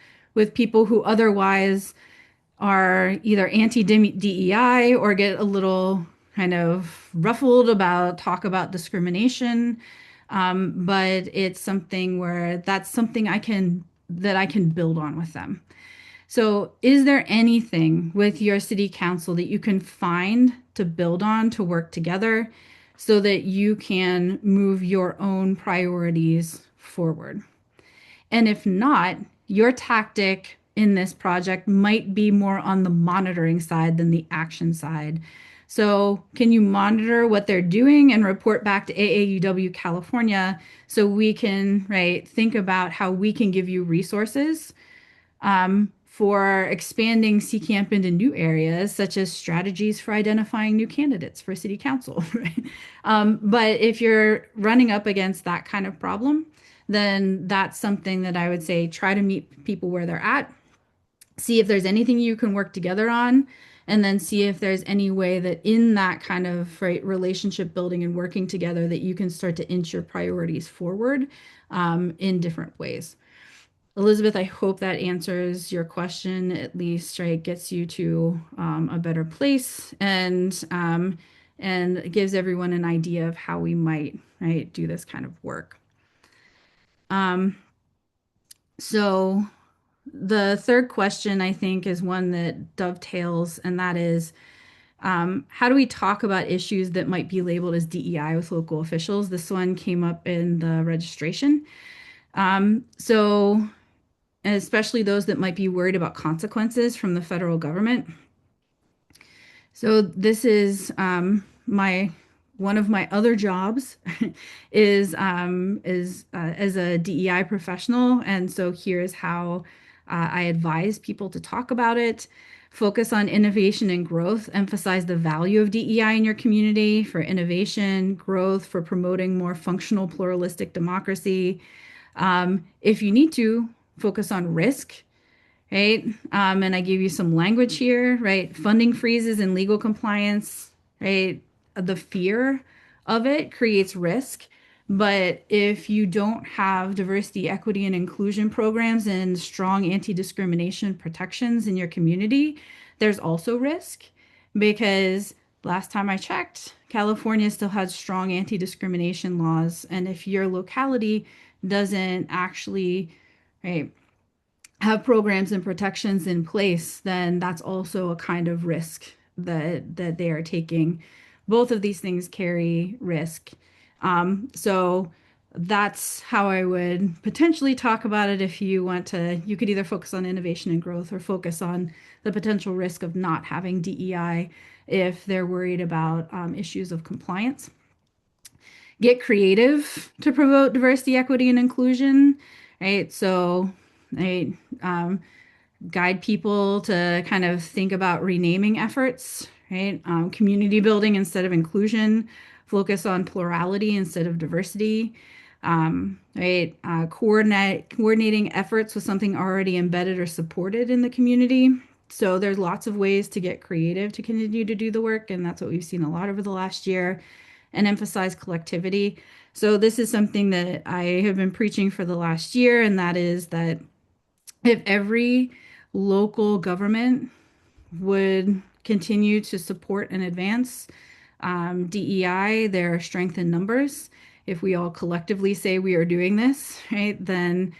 [SPEAKER 1] people who otherwise are either anti DEI or get a little kind of ruffled about talk about discrimination. But it's something where that's something I can build on with them. So, is there anything with your city council that you can find to build on to work together so that you can move your own priorities forward? And if not, your tactic in this project might be more on the monitoring side than the action side. So, can you monitor what they're doing and report back to AAUW California so we can, right, think about how we can give you resources for expanding CCAMP into new areas, such as strategies for identifying new candidates for city council, right? But if you're running up against that kind of problem, then that's something that I would say try to meet people where they're at, see if there's anything you can work together on, and then see if there's any way that in that kind of right, relationship building and working together that you can start to inch your priorities forward in different ways. Elizabeth, I hope that answers your question, at least, right? Gets you to a better place and gives everyone an idea of how we might, right, do this kind of work. Um, so the third question, I think, is one that dovetails, and that is how do we talk about issues that might be labeled as DEI with local officials? This one came up in the registration. So and especially those that might be worried about consequences from the federal government. So this is my one of my other jobs is as a DEI professional, and so here's how I advise people to talk about it. Focus on innovation and growth. Emphasize the value of DEI in your community for innovation, growth, for promoting more functional, pluralistic democracy. If you need to, focus on risk, right? And I give you some language here, right? Funding freezes and legal compliance, right? The fear of it creates risk. But if you don't have diversity, equity, and inclusion programs and strong anti-discrimination protections in your community, there's also risk because last time I checked, California still has strong anti-discrimination laws. And if your locality doesn't actually, right, have programs and protections in place, then that's also a kind of risk that they are taking. Both of these things carry risk. So that's how I would potentially talk about it if you want to. You could either focus on innovation and growth or focus on the potential risk of not having DEI if they're worried about issues of compliance. Get creative to promote diversity, equity, and inclusion, right? So, right, guide people to kind of think about renaming efforts, right? Community building instead of inclusion, focus on plurality instead of diversity, right? Coordinating efforts with something already embedded or supported in the community. So there's lots of ways to get creative to continue to do the work, and that's what we've seen a lot over the last year, and emphasize collectivity. So this is something that I have been preaching for the last year, and that is that if every local government would continue to support and advance DEI, their strength in numbers. If we all collectively say we are doing this, right, then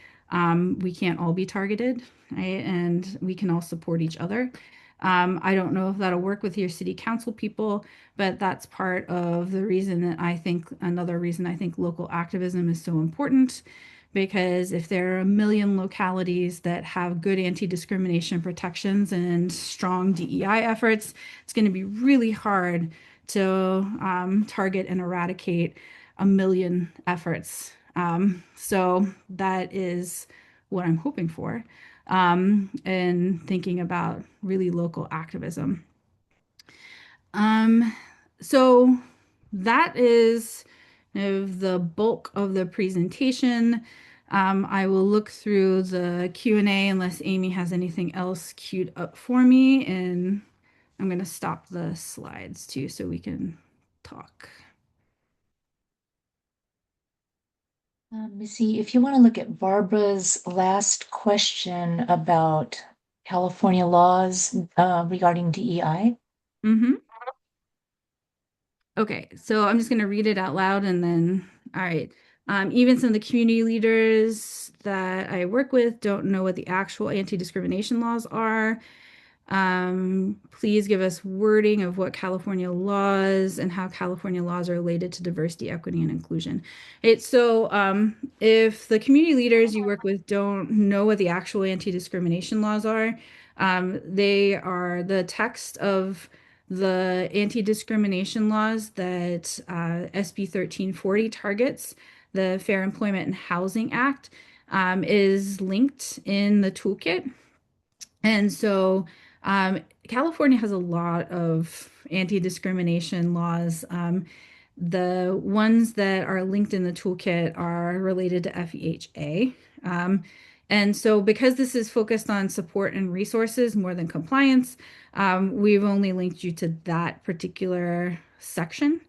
[SPEAKER 1] we can't all be targeted, right, and we can all support each other. I don't know if that'll work with your city council people, but that's part of the reason that I think another reason I think local activism is so important because if there are a million localities that have good anti-discrimination protections and strong DEI efforts, it's going to be really hard to target and eradicate a million efforts. So that is what I'm hoping for and thinking about really local activism. Um, so that is kind of the bulk of the presentation. I will look through the Q&A unless Amy has anything else queued up for me, and I'm going to stop the slides too so we can talk.
[SPEAKER 2] Missy, if you want to look at Barbara's last question about California laws regarding DEI.
[SPEAKER 1] Mm-hmm. Okay, so I'm just going to read it out loud and then, all right. Even some of the community leaders that I work with don't know what the actual anti-discrimination laws are. Please give us wording of what California laws and how California laws are related to diversity, equity, and inclusion. If the community leaders you work with don't know what the actual anti-discrimination laws are, they are the text of the anti-discrimination laws that SB 1340 targets, the Fair Employment and Housing Act, is linked in the toolkit. And so California has a lot of anti-discrimination laws. The ones that are linked in the toolkit are related to FEHA. And so because this is focused on support and resources more than compliance, we've only linked you to that particular section.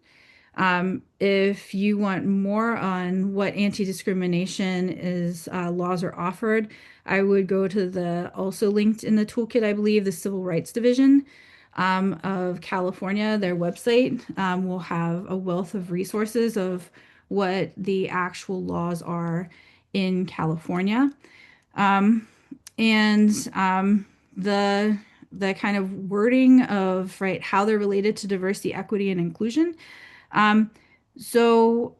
[SPEAKER 1] If you want more on what anti-discrimination is laws are offered, I would go to the also linked in the toolkit, I believe, the Civil Rights Division of California. Their website will have a wealth of resources of what the actual laws are in California. Um, and the kind of wording of right how they're related to diversity, equity, and inclusion. Um, so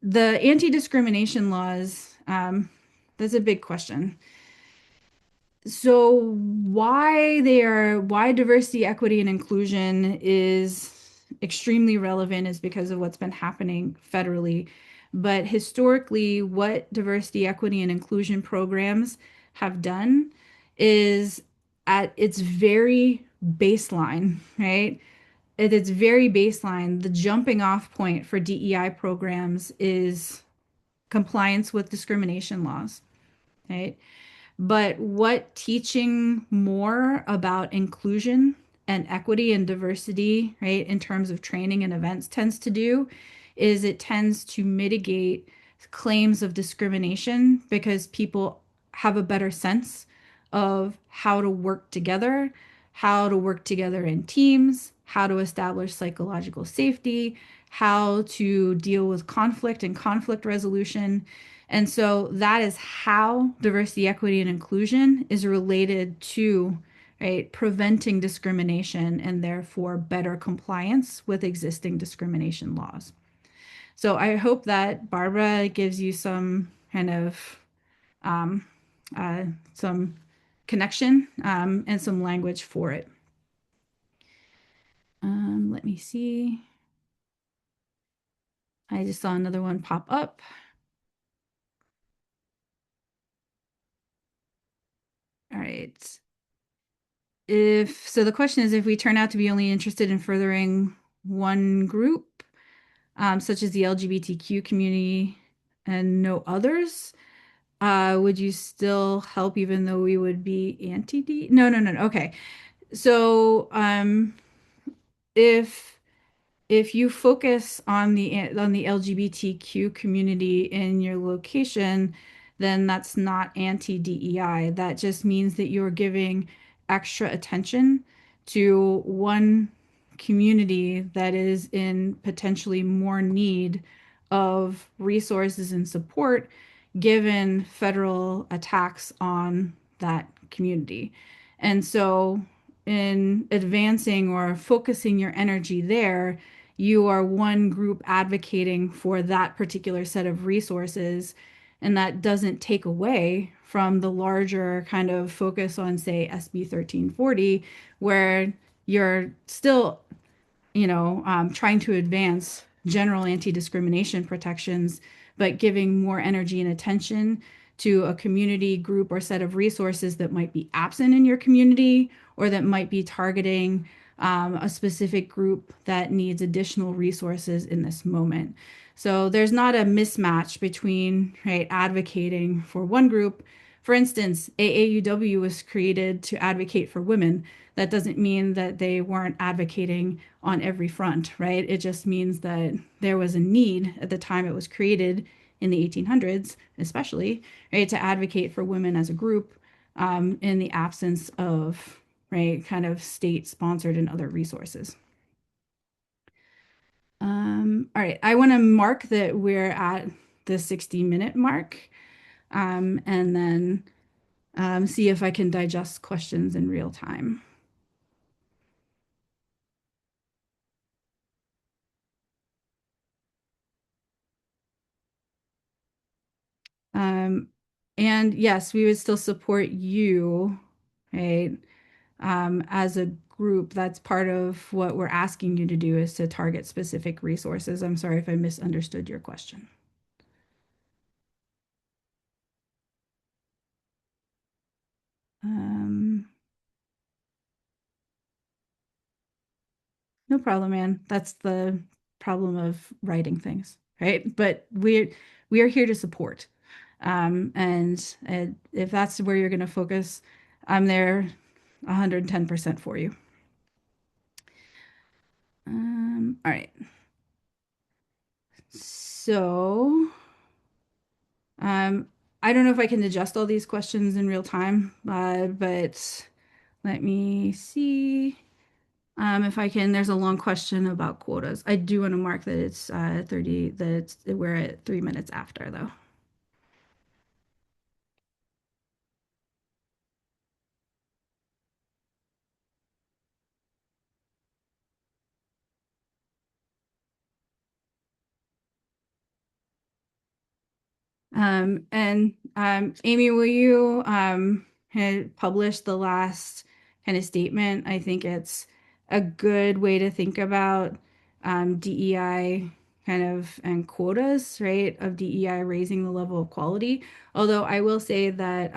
[SPEAKER 1] the anti-discrimination laws, that's a big question. So why diversity, equity, and inclusion is extremely relevant is because of what's been happening federally. But historically, what diversity, equity, and inclusion programs have done is at its very baseline, right? At its very baseline, the jumping off point for DEI programs is compliance with discrimination laws, right? But what teaching more about inclusion and equity and diversity, right, in terms of training and events tends to do is it tends to mitigate claims of discrimination because people have a better sense of how to work together in teams, how to establish psychological safety, how to deal with conflict and conflict resolution. And so that is how diversity, equity, and inclusion is related to, right, preventing discrimination and therefore better compliance with existing discrimination laws. So I hope that Barbara gives you some kind of um, some connection and some language for it. Let me see. I just saw another one pop up. All right. If so, the question is if we turn out to be only interested in furthering one group, such as the LGBTQ community, and no others, would you still help even though we would be anti-D? No, no, no, no. Okay. So, if if you focus on the LGBTQ community in your location, then that's not anti-DEI. That just means that you're giving extra attention to one community that is in potentially more need of resources and support given federal attacks on that community. And so in advancing or focusing your energy there, you are one group advocating for that particular set of resources, and that doesn't take away from the larger kind of focus on, say, SB 1340, where you're still, trying to advance general anti-discrimination protections, but giving more energy and attention to a community group or set of resources that might be absent in your community or that might be targeting a specific group that needs additional resources in this moment. So there's not a mismatch between, right, advocating for one group. For instance, AAUW was created to advocate for women. That doesn't mean that they weren't advocating on every front, right? It just means that there was a need at the time it was created in the 1800s, especially, right, to advocate for women as a group in the absence of, right, kind of state sponsored and other resources. All right, I want to mark that we're at the 60-minute mark and then see if I can digest questions in real time. Um, and yes, we would still support you, right? As a group, that's part of what we're asking you to do is to target specific resources. I'm sorry if I misunderstood your question. Um, no problem, man. That's the problem of writing things, right? But we are here to support. And if that's where you're going to focus, I'm there 110% for you. All right. So, um, I don't know if I can adjust all these questions in real time, but let me see if I can. There's a long question about quotas. I do want to mark that it's 30, we're at 3 minutes after, though. And Amy, will you publish the last kind of statement? I think it's a good way to think about DEI kind of and quotas, right? Of DEI raising the level of quality. Although I will say that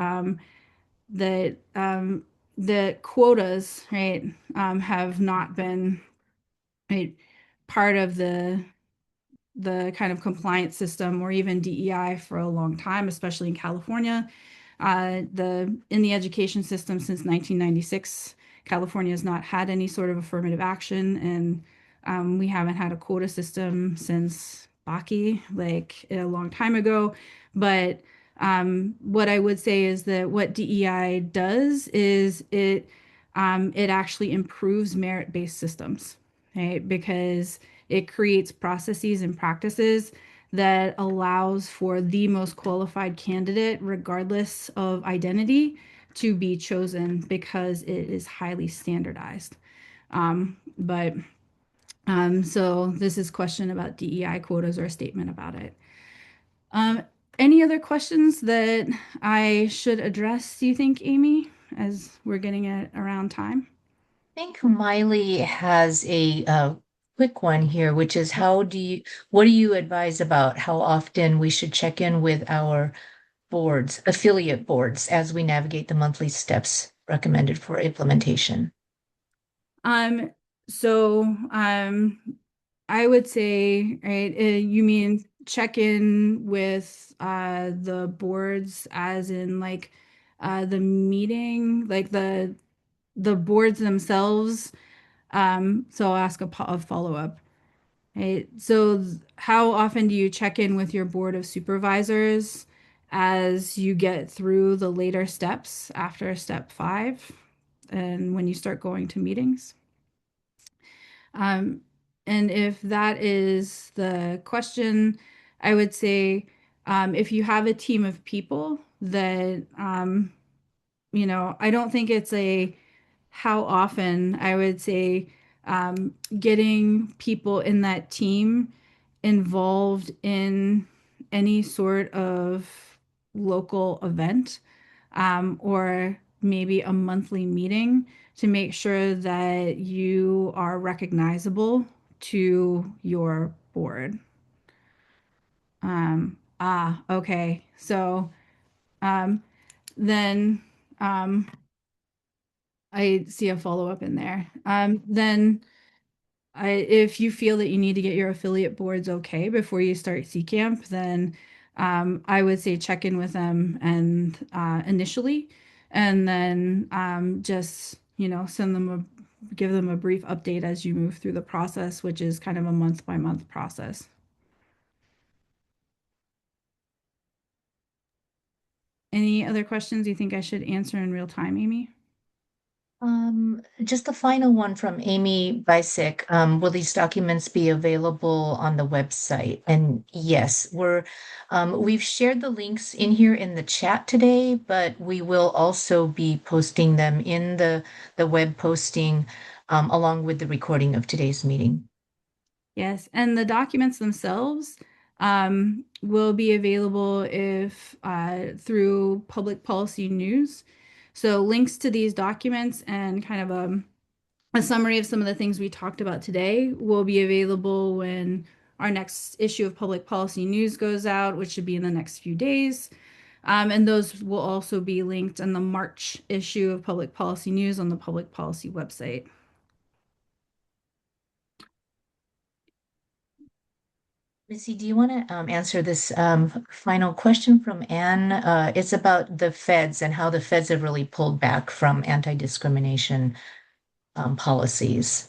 [SPEAKER 1] the quotas, right, have not been, right, part of the kind of compliance system or even DEI for a long time, especially in California. The in the education system since 1996, California has not had any sort of affirmative action, and we haven't had a quota system since Baki, like a long time ago. But what I would say is that what DEI does is it actually improves merit-based systems, right? Because it creates processes and practices that allows for the most qualified candidate, regardless of identity, to be chosen because it is highly standardized. But so this is a question about DEI quotas or a statement about it. Um, any other questions that I should address, do you think, Amy, as we're getting it around time?
[SPEAKER 2] I think Miley has a quick one here, which is what do you advise about how often we should check in with our boards, affiliate boards, as we navigate the monthly steps recommended for implementation?
[SPEAKER 1] Um, so I would say, right, you mean check in with the boards as in like the meeting, like the boards themselves. So I'll ask a follow-up. Right. So how often do you check in with your board of supervisors as you get through the later steps after step 5 and when you start going to meetings? Um, and if that is the question, I would say if you have a team of people that, I don't think it's a how often. I would say getting people in that team involved in any sort of local event or maybe a monthly meeting to make sure that you are recognizable to your board. Okay. So um, then I see a follow-up in there. Then if you feel that you need to get your affiliate boards okay before you start CCAMP, then I would say check in with them and initially, and then just send them give them a brief update as you move through the process, which is kind of a month by month process. Any other questions you think I should answer in real time, Amy?
[SPEAKER 2] Just the final one from Amy Bisick. Will these documents be available on the website? And yes, we've shared the links in here in the chat today, but we will also be posting them in the web posting, along with the recording of today's meeting.
[SPEAKER 1] Yes, and the documents themselves will be available if through public policy news. So links to these documents and kind of a summary of some of the things we talked about today will be available when our next issue of public policy news goes out, which should be in the next few days. And those will also be linked in the March issue of public policy news on the public policy website.
[SPEAKER 2] Missy, do you want to answer this final question from Anne? It's about the feds and how the feds have really pulled back from anti-discrimination policies.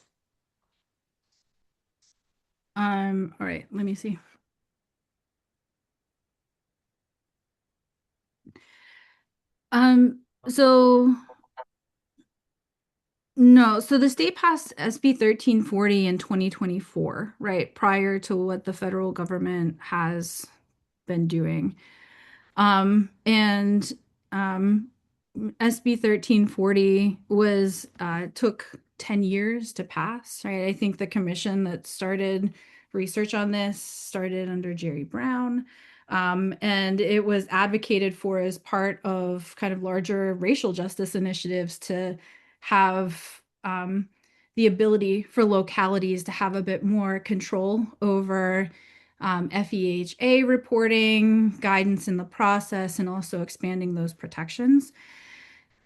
[SPEAKER 1] All right, let me see. So no, so the state passed SB 1340 in 2024, right? Prior to what the federal government has been doing. And um, SB 1340 was took 10 years to pass, right? I think the commission that started research on this started under Jerry Brown. And it was advocated for as part of kind of larger racial justice initiatives to have the ability for localities to have a bit more control over FEHA reporting, guidance in the process, and also expanding those protections.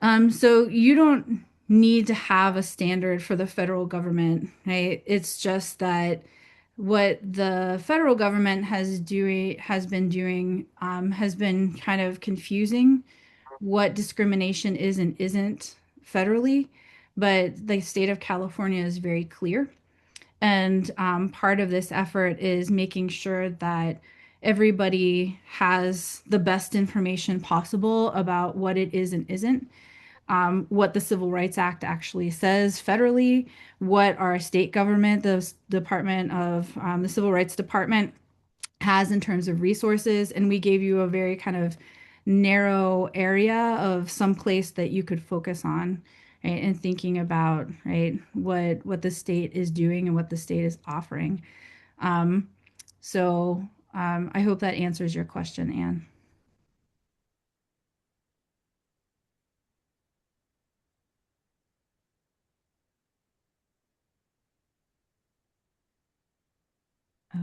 [SPEAKER 1] So you don't need to have a standard for the federal government, right? It's just that what the federal government has been doing has been kind of confusing what discrimination is and isn't federally, but the state of California is very clear. And part of this effort is making sure that everybody has the best information possible about what it is and isn't, what the Civil Rights Act actually says federally, what our state government, the Department of the Civil Rights Department, has in terms of resources. And we gave you a very kind of narrow area of some place that you could focus on, right? And thinking about, right, what the state is doing and what the state is offering. Um, so I hope that answers your question, Anne.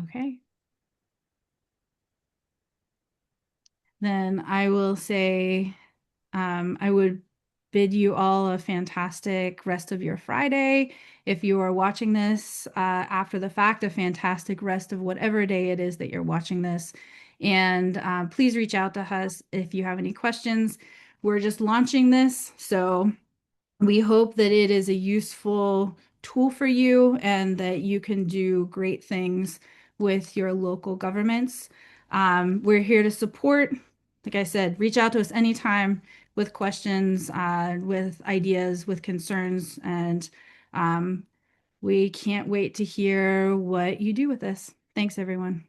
[SPEAKER 1] Okay. Then I will say I would bid you all a fantastic rest of your Friday. If you are watching this after the fact, a fantastic rest of whatever day it is that you're watching this. And please reach out to us if you have any questions. We're just launching this, so we hope that it is a useful tool for you and that you can do great things with your local governments. We're here to support. Like I said, reach out to us anytime with questions, with ideas, with concerns, and um, we can't wait to hear what you do with this. Thanks, everyone.